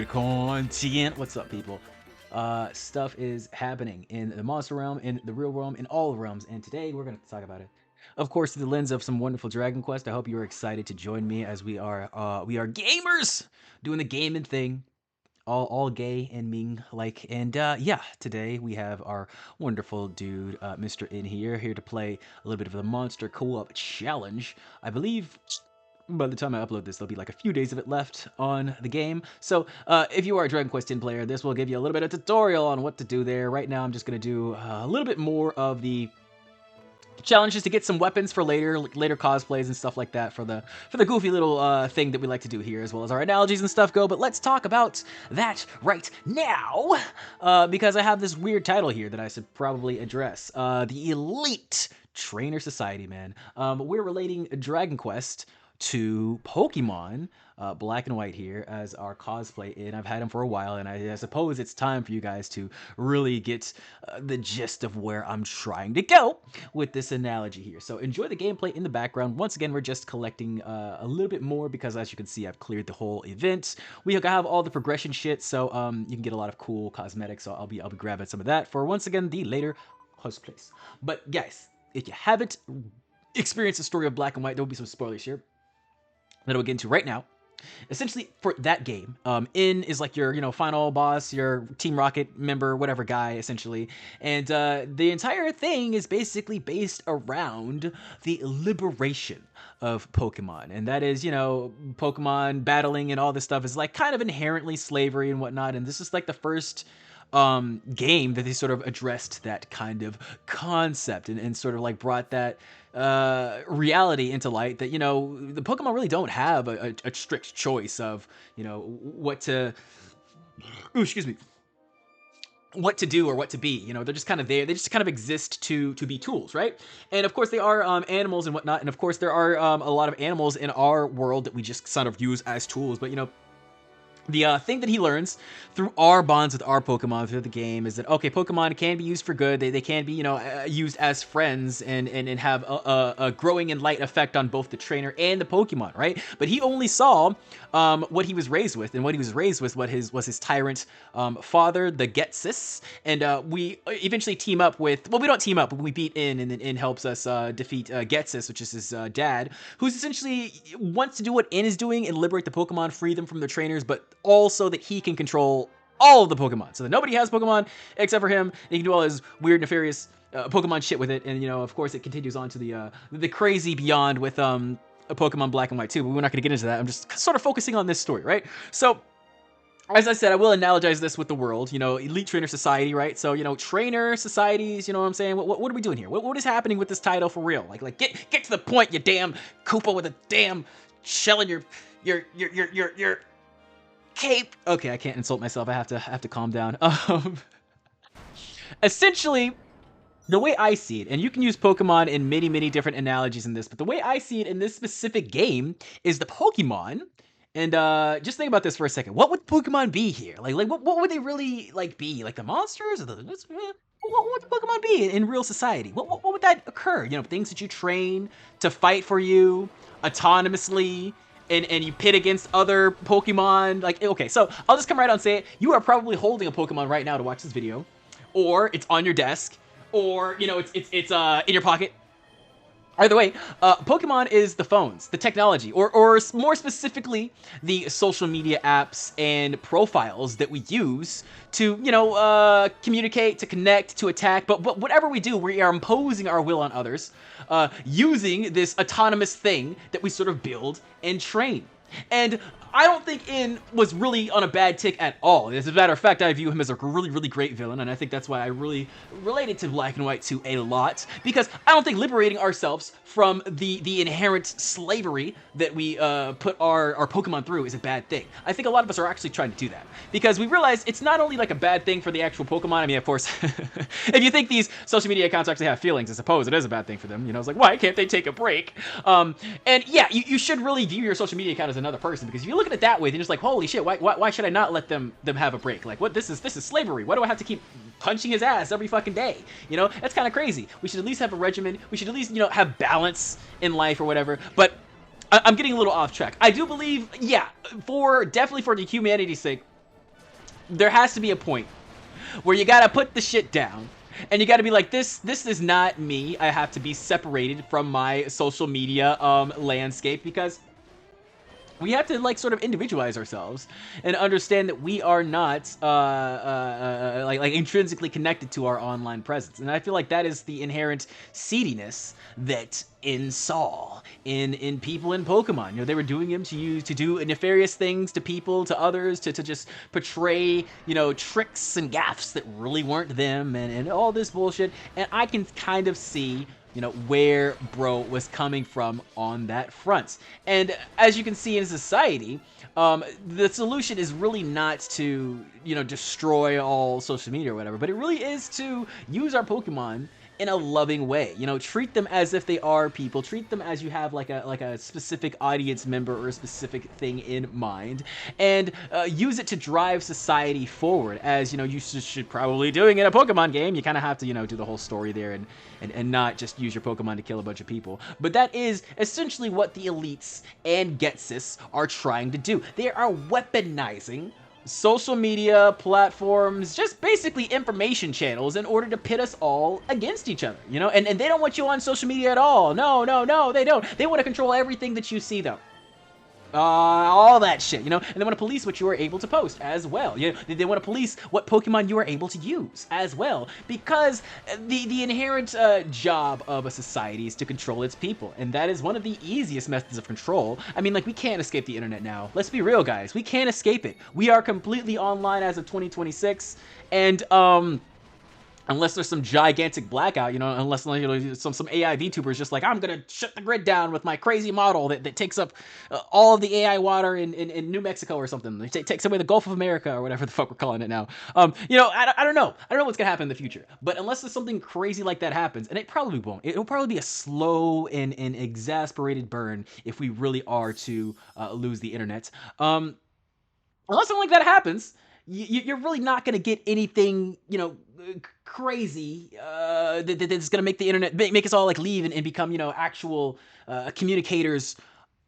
Content. What's up, people? Stuff is happening in the monster realm, in the real realm, in all realms, and today we're going to talk about it. Of course, through the lens of some wonderful Dragon Quest. I hope you are excited to join me as we are gamers doing the gaming thing, all gay and Ming like. And yeah, today we have our wonderful dude, Mr. In here to play a little bit of the monster co-op challenge. I believe by the time I upload this, there'll be like a few days of it left on the game. So if you are a Dragon Quest 10 player, this will give you a little bit of tutorial on what to do there. Right now, I'm just going to do a little bit more of the challenges to get some weapons for later cosplays and stuff like that for the goofy little thing that we like to do here, as well as our analogies and stuff go. But let's talk about that right now, because I have this weird title here that I should probably address. The Elite Trainer Society, man. We're relating Dragon Quest to Pokemon Black and White here as our cosplay, and I've had him for a while, and I suppose it's time for you guys to really get the gist of where I'm trying to go with this analogy here. So enjoy the gameplay in the background. Once again, we're just collecting a little bit more because, as you can see, I've cleared the whole event. We have all the progression shit, so you can get a lot of cool cosmetics. So I'll be grabbing some of that for, once again, the later host place. But guys, if you haven't experienced the story of Black and White, there will be some spoilers here that we'll get into right now. Essentially, for that game, In is like your, final boss, your Team Rocket member, whatever guy, essentially. And the entire thing is basically based around the liberation of Pokemon. And that is, Pokemon battling and all this stuff is like kind of inherently slavery and whatnot. And this is like the first game that they sort of addressed that kind of concept and sort of like brought that reality into light that, the Pokemon really don't have a strict choice of, what to, what to do or what to be. They're just kind of there. They just kind of exist to be tools, right? And of course they are animals and whatnot. And of course there are a lot of animals in our world that we just sort of use as tools. But, the thing that he learns through our bonds with our Pokemon through the game is that, okay, Pokemon can be used for good. They can be, used as friends and have a growing and light effect on both the trainer and the Pokemon, right? But he only saw what he was raised with, and what he was raised with was his tyrant father, the Getsis. And we eventually team up with, well, we don't team up, but we beat In, and then In helps us defeat Getsis, which is his dad, who's essentially wants to do what In is doing and liberate the Pokemon, free them from their trainers, but also that he can control all of the Pokemon, so that nobody has Pokemon except for him, and he can do all his weird, nefarious Pokemon shit with it. And of course, it continues on to the crazy beyond with Pokemon Black and White too. But we're not going to get into that. I'm just sort of focusing on this story, right? So, as I said, I will analogize this with the world, Elite Trainer Society, right? So, trainer societies, you know what I'm saying? What are we doing here? What is happening with this title for real? Like get to the point, you damn Koopa with a damn shell in your cape. Okay, I can't insult myself. I have to calm down. Essentially, the way I see it, and you can use Pokemon in many different analogies in this, but the way I see it in this specific game is the Pokemon. And just think about this for a second. What would Pokemon be here? Like what would they really be? Like the monsters, or what would Pokemon be in real society? What would that occur? Things that you train to fight for you autonomously. And you pit against other Pokemon. Like, okay, so I'll just come right out and say it. You are probably holding a Pokemon right now to watch this video, or it's on your desk, or it's in your pocket. Either way, Pokemon is the phones, the technology, or more specifically, the social media apps and profiles that we use to, communicate, to connect, to attack. But whatever we do, we are imposing our will on others, using this autonomous thing that we sort of build and train. And I don't think In was really on a bad tick at all. As a matter of fact, I view him as a really great villain, and I think that's why I really related to Black and White 2 a lot, because I don't think liberating ourselves from the inherent slavery that we put our Pokemon through is a bad thing. I think a lot of us are actually trying to do that, because we realize it's not only like a bad thing for the actual Pokemon. I mean, of course, if you think these social media accounts actually have feelings, I suppose it is a bad thing for them. It's like, why can't they take a break? And yeah, you should really view your social media account as another person, because if you look at it that way, then it's like, holy shit, why should I not let them have a break? Like, what? This is slavery. Why do I have to keep punching his ass every fucking day? That's kind of crazy. We should at least have a regimen. We should at least have balance in life or whatever. But I'm getting a little off track. I do believe, yeah, definitely for the humanity's sake, there has to be a point where you gotta put the shit down. And you gotta be like, this is not me. I have to be separated from my social media landscape, because we have to like sort of individualize ourselves and understand that we are not like intrinsically connected to our online presence. And I feel like that is the inherent seediness that in Saul, in people in Pokemon, you know, they were doing him to do nefarious things to people, to others, to just portray, you know, tricks and gaffes that really weren't them, and all this bullshit. And I can kind of see, you know, where bro was coming from on that front. And as you can see in society, the solution is really not to, you know, destroy all social media or whatever, but it really is to use our Pokemon in a loving way. You know, treat them as if they are people. Treat them as you have like a specific audience member or a specific thing in mind, and use it to drive society forward. As you know, you should probably doing in a Pokemon game. You kind of have to, you know, do the whole story there and not just use your Pokemon to kill a bunch of people. But that is essentially what the elites and Getsis are trying to do. They are weaponizing social media platforms, just basically information channels, in order to pit us all against each other, you know? And they don't want you on social media at all. No, they don't. They want to control everything that you see, though. All that shit, you know, and they want to police what you are able to post as well. You know, they want to police what Pokemon you are able to use as well, because the inherent job of a society is to control its people, and that is one of the easiest methods of control. I mean, like, we can't escape the internet now. Let's be real, guys. We can't escape it. We are completely online as of 2026, and unless there's some gigantic blackout, you know, unless, you know, some AI VTubers just like, I'm gonna shut the grid down with my crazy model that takes up all of the AI water in New Mexico or something. It takes away the Gulf of America or whatever the fuck we're calling it now. You know, I don't know. I don't know what's gonna happen in the future. But unless there's something crazy like that happens, and it probably won't. It'll probably be a slow and exasperated burn if we really are to lose the internet. Unless something like that happens, you're really not going to get anything, you know, crazy that's going to make the internet, make us all like leave and become, you know, actual communicators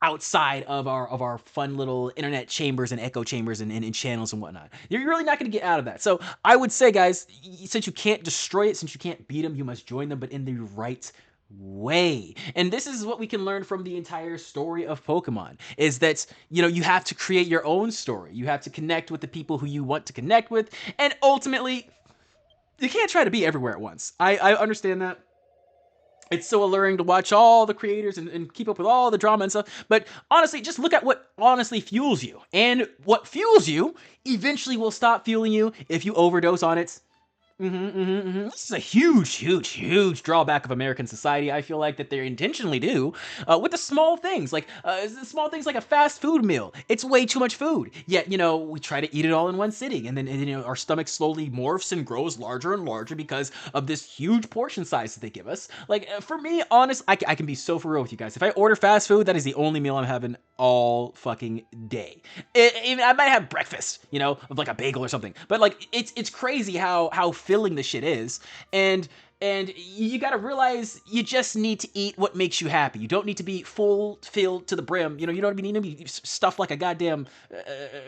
outside of our fun little internet chambers and echo chambers and channels and whatnot. You're really not going to get out of that. So I would say, guys, since you can't destroy it, since you can't beat them, you must join them, but in the right way. And this is what we can learn from the entire story of Pokemon, is that, you know, you have to create your own story. You have to connect with the people who you want to connect with, and ultimately, you can't try to be everywhere at once. I understand that. It's so alluring to watch all the creators and keep up with all the drama and stuff, but honestly, just look at what honestly fuels you. And what fuels you eventually will stop fueling you if you overdose on it. This is a huge drawback of American society. I feel like that they intentionally do with the small things, like a fast food meal. It's way too much food. Yet, you know, we try to eat it all in one sitting, and then you know, our stomach slowly morphs and grows larger and larger because of this huge portion size that they give us. Like, for me, honest, I can be so for real with you guys. If I order fast food, that is the only meal I'm having all fucking day. I might have breakfast, you know, of like a bagel or something, but like it's crazy how filling the shit is. And you gotta realize you just need to eat what makes you happy. You don't need to be filled to the brim. You know, you don't need to be stuffed like a goddamn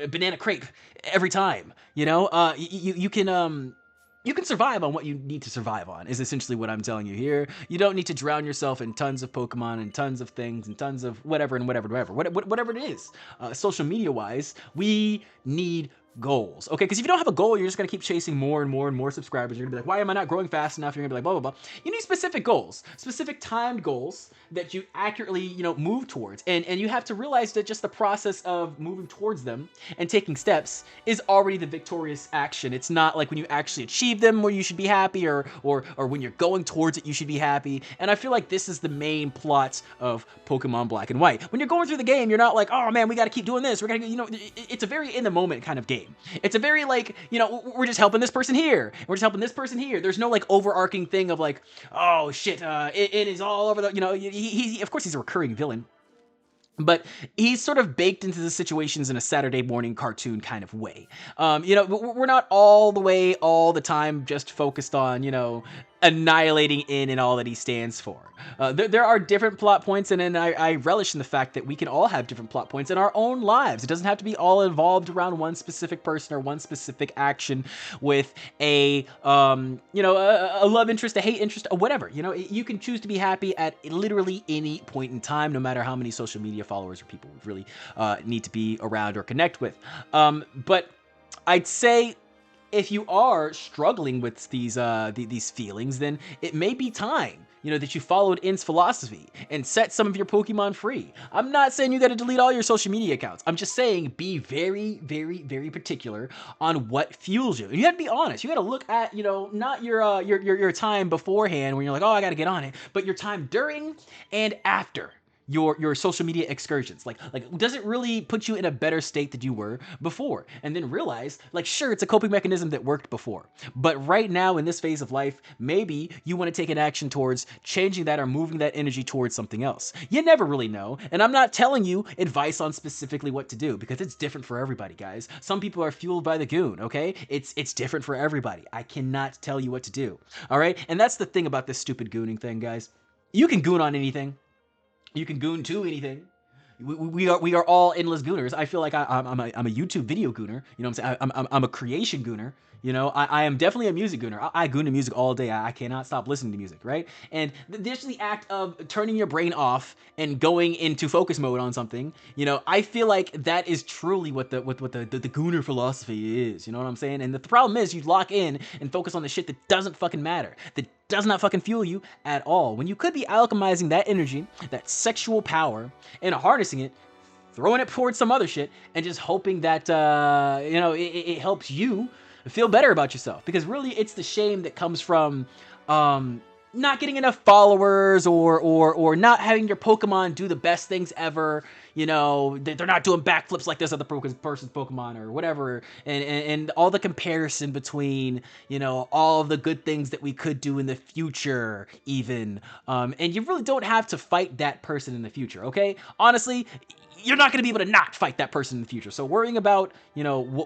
banana crepe every time. You know, you can survive on what you need to survive on, is essentially what I'm telling you here. You don't need to drown yourself in tons of Pokemon and tons of things and tons of whatever it is. Social media wise, we need goals, okay? Because if you don't have a goal, you're just gonna keep chasing more and more subscribers. You're gonna be like, why am I not growing fast enough? You're gonna be like, blah, blah, blah. You need specific goals, specific timed goals that you accurately, you know, move towards. And you have to realize that just the process of moving towards them and taking steps is already the victorious action. It's not like when you actually achieve them where you should be happy, or when you're going towards it, you should be happy. And I feel like this is the main plot of Pokemon Black and White. When you're going through the game, you're not like, oh man, we gotta keep doing this. We're gonna, you know, it's a very in the moment kind of game. It's a very like, you know, we're just helping this person here. We're just helping this person here. There's no like overarching thing of like, oh shit, it is all over the, you know, he of course he's a recurring villain, but he's sort of baked into the situations in a Saturday morning cartoon kind of way. You know, we're not all the way, all the time just focused on, you know, annihilating in and all that he stands for. There are different plot points, and I relish in the fact that we can all have different plot points in our own lives. It doesn't have to be all involved around one specific person or one specific action with a a love interest, a hate interest, or whatever. You can choose to be happy at literally any point in time, no matter how many social media followers or people really need to be around or connect with. But I'd say, if you are struggling with these feelings, then it may be time, that you followed In's philosophy and set some of your Pokemon free. I'm not saying you got to delete all your social media accounts. I'm just saying be very, very, very particular on what fuels you. And you have to be honest. You got to look at, not your time beforehand when you're like, oh, I got to get on it, but your time during and after your social media excursions. Like does it really put you in a better state than you were before? And then realize, sure, it's a coping mechanism that worked before, but right now in this phase of life, maybe you want to take an action towards changing that or moving that energy towards something else. You never really know, and I'm not telling you advice on specifically what to do, because it's different for everybody, guys. Some people are fueled by the goon, okay? It's different for everybody. I cannot tell you what to do, all right? And that's the thing about this stupid gooning thing, guys. You can goon on anything. You can goon to anything. We are all endless gooners. I feel like I'm a YouTube video gooner. You know what I'm saying? I'm a creation gooner. I am definitely a music gooner. I goon to music all day. I cannot stop listening to music, right? And this is the act of turning your brain off and going into focus mode on something. I feel like that is truly what the gooner philosophy is. You know what I'm saying? And the problem is, you lock in and focus on the shit that doesn't fucking matter, that does not fucking fuel you at all, when you could be alchemizing that energy, that sexual power, and harnessing it, throwing it towards some other shit, and just hoping that it helps you feel better about yourself. Because really, it's the shame that comes from not getting enough followers, or not having your Pokemon do the best things ever. They're not doing backflips like this other person's Pokemon or whatever, and all the comparison between, all of the good things that we could do in the future, even. And you really don't have to fight that person in the future, okay? Honestly, you're not going to be able to not fight that person in the future. So worrying about,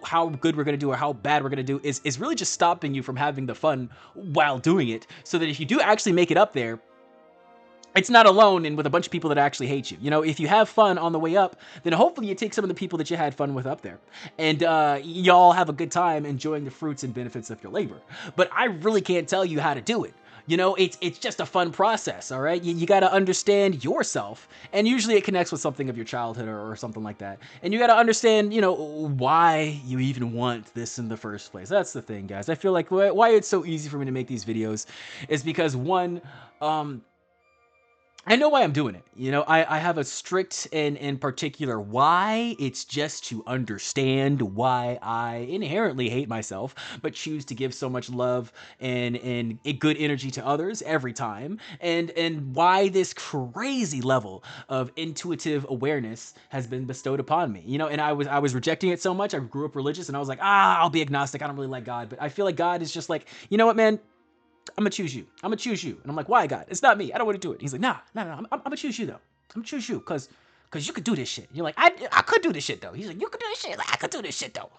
how good we're going to do or how bad we're going to do is really just stopping you from having the fun while doing it, so that if you do actually make it up there, it's not alone and with a bunch of people that actually hate you. If you have fun on the way up, then hopefully you take some of the people that you had fun with up there, and y'all have a good time enjoying the fruits and benefits of your labor. But I really can't tell you how to do it. It's just a fun process, all right? You got to understand yourself, and usually it connects with something of your childhood or something like that. And you got to understand, why you even want this in the first place. That's the thing, guys. I feel like why it's so easy for me to make these videos is because, one, I know why I'm doing it. I have a strict and particular why. It's just to understand why I inherently hate myself, but choose to give so much love and good energy to others every time. And why this crazy level of intuitive awareness has been bestowed upon me. And I was rejecting it so much. I grew up religious, and I was like, I'll be agnostic. I don't really like God. But I feel like God is just like, you know what, man? I'm gonna choose you. I'm gonna choose you. And I'm like, why, God? It's not me. I don't want to do it. He's like, nah. I'm gonna choose you, though. I'm gonna choose you because you could do this shit. And you're like, I could do this shit, though. He's like, you could do this shit. Like, I could do this shit, though.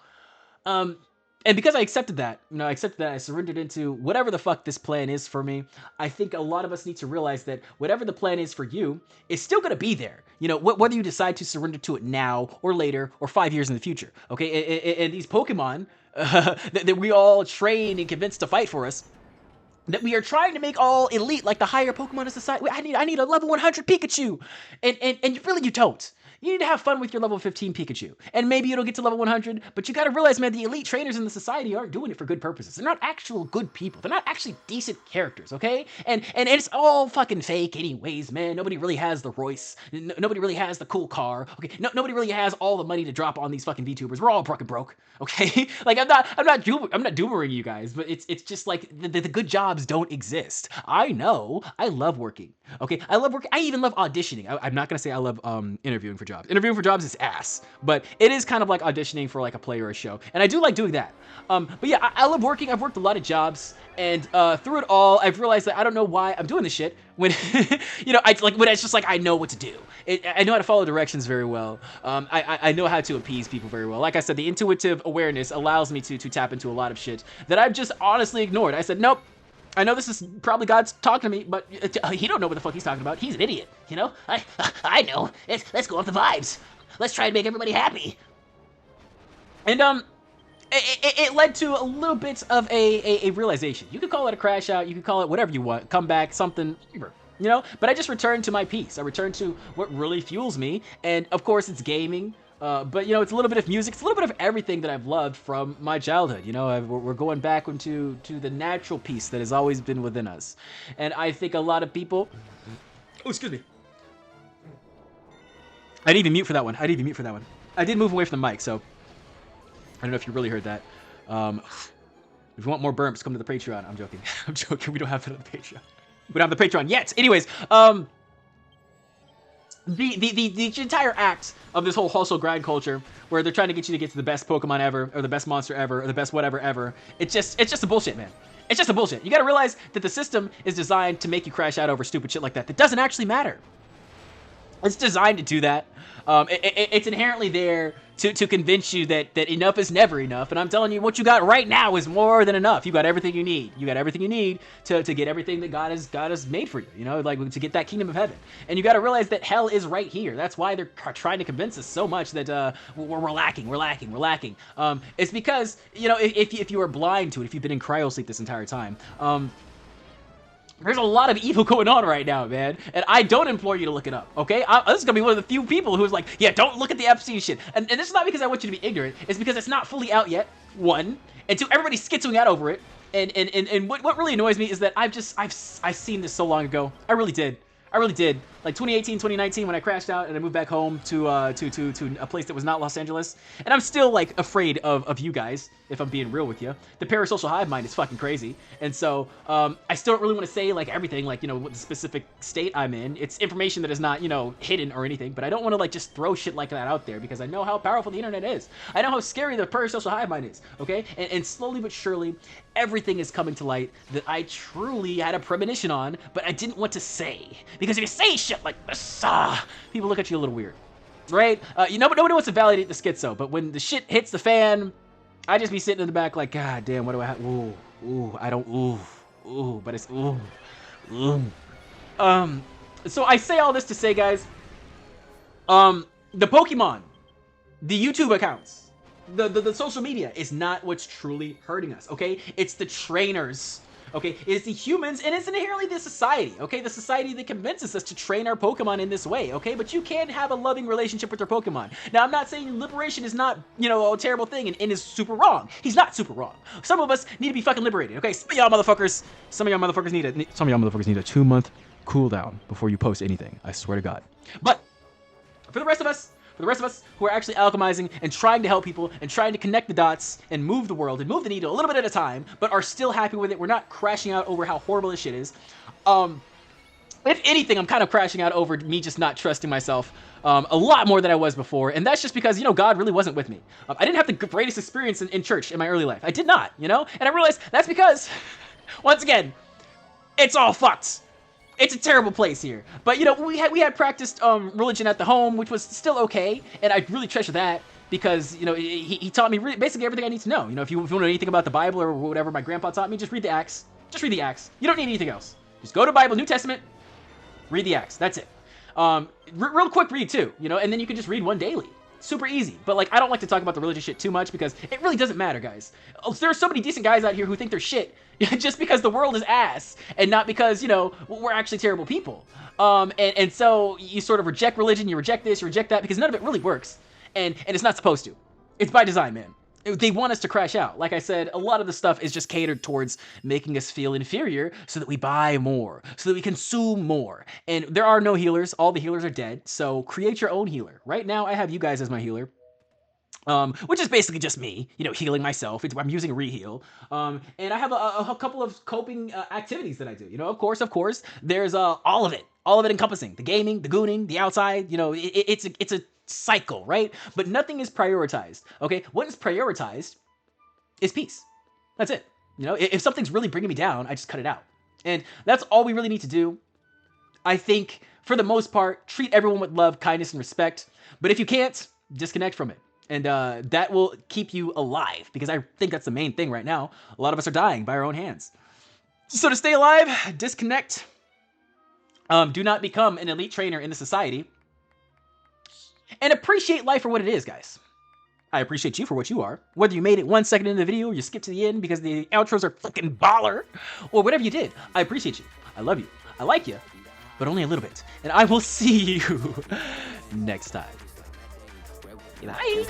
And because I accepted that, I surrendered into whatever the fuck this plan is for me. I think a lot of us need to realize that whatever the plan is for you is still gonna be there. Whether you decide to surrender to it now or later or 5 years in the future. Okay, and these Pokemon that we all train and convinced to fight for us, that we are trying to make all elite, like the higher Pokemon in society. I need a level 100 Pikachu, and really you don't. You need to have fun with your level 15 Pikachu. And maybe it'll get to level 100, but you gotta realize, man, the elite trainers in the society aren't doing it for good purposes. They're not actual good people. They're not actually decent characters, okay? And it's all fucking fake anyways, man. Nobody really has the Royce. Nobody really has the cool car, okay? Nobody really has all the money to drop on these fucking VTubers. We're all fucking broke, okay? Like, I'm not doomering you guys, but it's just like the good jobs don't exist. I know. I love working, okay? I love working. I even love auditioning. I'm not gonna say I love interviewing for jobs. Interviewing for jobs is ass, but it is kind of like auditioning for like a play or a show, and I do like doing that. But yeah, I love working. I've worked a lot of jobs, and through it all, I've realized that I don't know why I'm doing this shit when when it's just like I know what to do. I know how to follow directions very well. I know how to appease people very well. Like I said, the intuitive awareness allows me to tap into a lot of shit that I've just honestly ignored. I said, nope. I know this is probably God's talking to me, but he don't know what the fuck he's talking about. He's an idiot, you know? I know. Let's go off the vibes. Let's try and make everybody happy. And it led to a little bit of a realization. You could call it a crash out. You could call it whatever you want. Come back, something, whatever. You know, but I just returned to my peace. I returned to what really fuels me, and of course it's gaming. But you know, it's a little bit of music. It's a little bit of everything that I've loved from my childhood. You know, we're going back into the natural peace that has always been within us, and I think a lot of people. Oh, excuse me. I didn't even mute for that one. I did move away from the mic, so I don't know if you really heard that. If you want more burps, come to the Patreon. I'm joking. I'm joking. We don't have it on the Patreon. We don't have the Patreon yet. Anyways, the entire act of this whole hustle grind culture, where they're trying to get you to get to the best Pokemon ever, or the best monster ever, or the best whatever ever, it's just a bullshit, man. It's just a bullshit. You gotta realize that the system is designed to make you crash out over stupid shit like that. That doesn't actually matter. It's designed to do that. It's inherently there to convince you that enough is never enough. And I'm telling you, what you got right now is more than enough. You got everything you need. You got everything you need to get everything that God has made for you. You know, like to get that kingdom of heaven. And you got to realize that hell is right here. That's why they're trying to convince us so much that we're lacking. It's because, you know, if you are blind to it, if you've been in cryosleep this entire time, there's a lot of evil going on right now, man. And I don't implore you to look it up, okay? This is going to be one of the few people who's like, yeah, don't look at the Epstein shit. And this is not because I want you to be ignorant. It's because it's not fully out yet, one. And two, everybody's schizoing out over it. And what really annoys me is that I've seen this so long ago. I really did. Like 2018, 2019, when I crashed out and I moved back home to a place that was not Los Angeles. And I'm still, like, afraid of you guys, if I'm being real with you. The parasocial hive mind is fucking crazy. And so, I still don't really want to say, like, everything, like, you know, what the specific state I'm in. It's information that is not, you know, hidden or anything. But I don't want to, like, just throw shit like that out there because I know how powerful the internet is. I know how scary the parasocial hive mind is, okay? And slowly but surely, everything is coming to light that I truly had a premonition on, but I didn't want to say. Because if you say shit like this, people look at you a little weird, right? Nobody wants to validate the schizo, but when the shit hits the fan, I just be sitting in the back like, God damn, what do I have? But it's So I say all this to say, guys, the Pokemon, the YouTube accounts, the social media is not what's truly hurting us, okay? It's the trainers. Okay, it's the humans, and it's inherently the society, okay? The society that convinces us to train our Pokemon in this way, okay? But you can have a loving relationship with your Pokemon. Now, I'm not saying liberation is not, you know, a terrible thing and is super wrong. He's not super wrong. Some of us need to be fucking liberated, okay? Some of y'all motherfuckers need a 2-month cooldown before you post anything. I swear to God. But for the rest of us who are actually alchemizing and trying to help people and trying to connect the dots and move the world and move the needle a little bit at a time, but are still happy with it, we're not crashing out over how horrible this shit is. If anything, I'm kind of crashing out over me just not trusting myself a lot more than I was before, and that's just because, you know, God really wasn't with me. I didn't have the greatest experience in church in my early life. I did not, you know? And I realized that's because, once again, it's all fucked. It's a terrible place here. But, you know, we had practiced religion at the home, which was still okay, and I really treasure that because, you know, he taught me basically everything I need to know. You know, if you want to know anything about the Bible or whatever my grandpa taught me, just read the Acts. Just read the Acts. You don't need anything else. Just go to Bible, New Testament, read the Acts. That's it. Real quick read, too, you know, and then you can just read one daily. Super easy. But, like, I don't like to talk about the religious shit too much because it really doesn't matter, guys. There are so many decent guys out here who think they're shit just because the world is ass and not because, you know, we're actually terrible people. And so you sort of reject religion, you reject this, you reject that because none of it really works. And it's not supposed to. It's by design, man. They want us to crash out. Like I said, a lot of the stuff is just catered towards making us feel inferior so that we buy more, so that we consume more. And there are no healers. All the healers are dead. So create your own healer. Right now, I have you guys as my healer. Which is basically just me, you know, healing myself. I'm using Reheal. And I have a couple of coping activities that I do. You know, of course, there's all of it encompassing the gaming, the gooning, the outside. You know, it's a cycle, right? But nothing is prioritized. Okay, what is prioritized is peace. That's it. You know, if something's really bringing me down, I just cut it out, and that's all we really need to do. I think for the most part, treat everyone with love, kindness, and respect. But if you can't, disconnect from it. And that will keep you alive, because I think that's the main thing right now. A lot of us are dying by our own hands. So to stay alive, disconnect. Do not become an elite trainer in the society. And appreciate life for what it is, guys. I appreciate you for what you are. Whether you made it 1 second into the video, or you skipped to the end because the outros are fucking baller, or whatever you did, I appreciate you. I love you. I like you, but only a little bit. And I will see you next time. Bye.